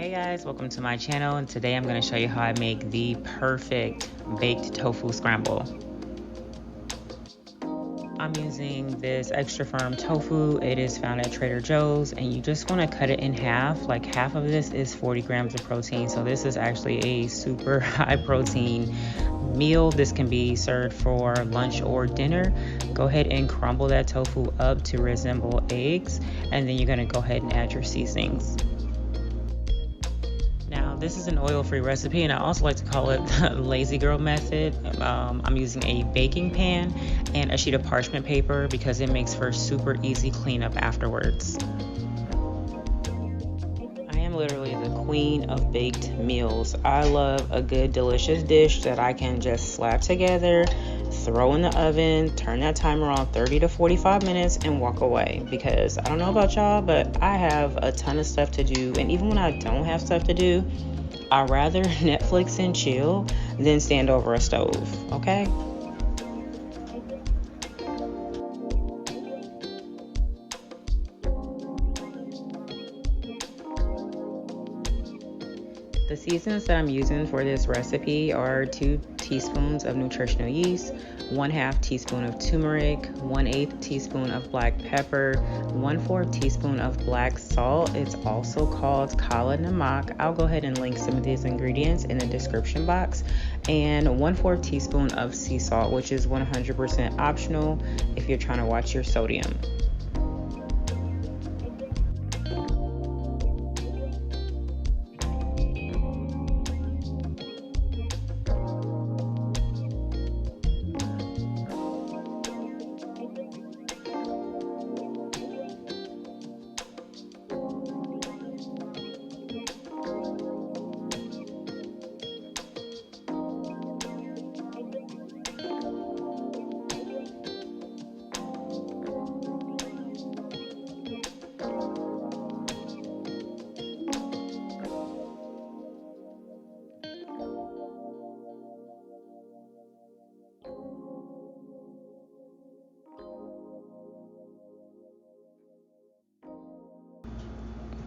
Hey guys, welcome to my channel, and today I'm going to show you how I make the perfect baked tofu scramble. I'm using this extra firm tofu. It is found at Trader Joe's, and you just want to cut it in half. Like half of this is 40 grams of protein, so this is actually a super high protein meal. This can be served for lunch or dinner. Go ahead and crumble that tofu up to resemble eggs, and then you're going to go ahead and add your seasonings. Now, this is an oil-free recipe, and I also like to call it the lazy girl method. I'm using a baking pan and a sheet of parchment paper because it makes for super easy cleanup afterwards. I am literally the queen of baked meals. I love a good, delicious dish that I can just slap together, throw in the oven, turn that timer on 30 to 45 minutes, and walk away. Because I don't know about y'all, but I have a ton of stuff to do, and even when I don't have stuff to do, I'd rather Netflix and chill than stand over a stove, okay? The seasons that I'm using for this recipe are 2 teaspoons of nutritional yeast, 1/2 teaspoon of turmeric, 1/8 teaspoon of black pepper, 1/4 teaspoon of black salt. It's also called kala namak. I'll go ahead and link some of these ingredients in the description box, and 1/4 teaspoon of sea salt, which is 100% optional if you're trying to watch your sodium.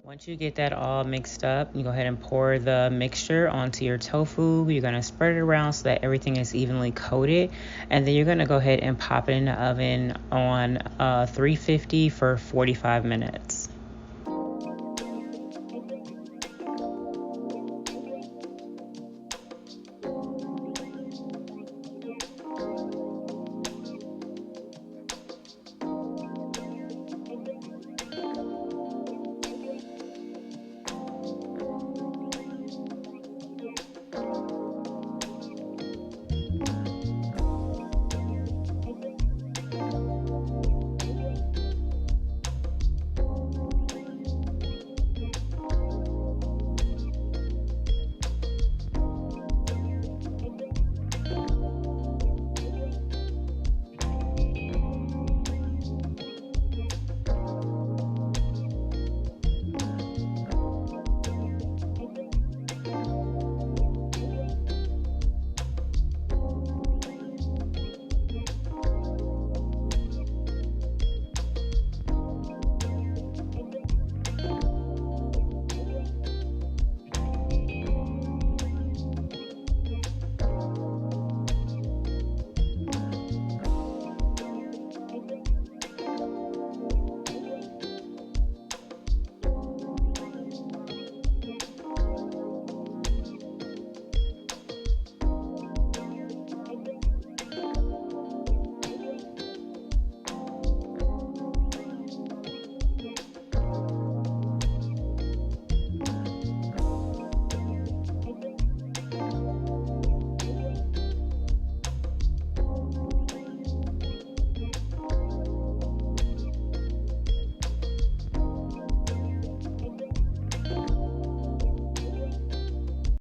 Once you get that all mixed up, you go ahead and pour the mixture onto your tofu. You're going to spread it around so that everything is evenly coated. And then you're going to go ahead and pop it in the oven on 350 for 45 minutes.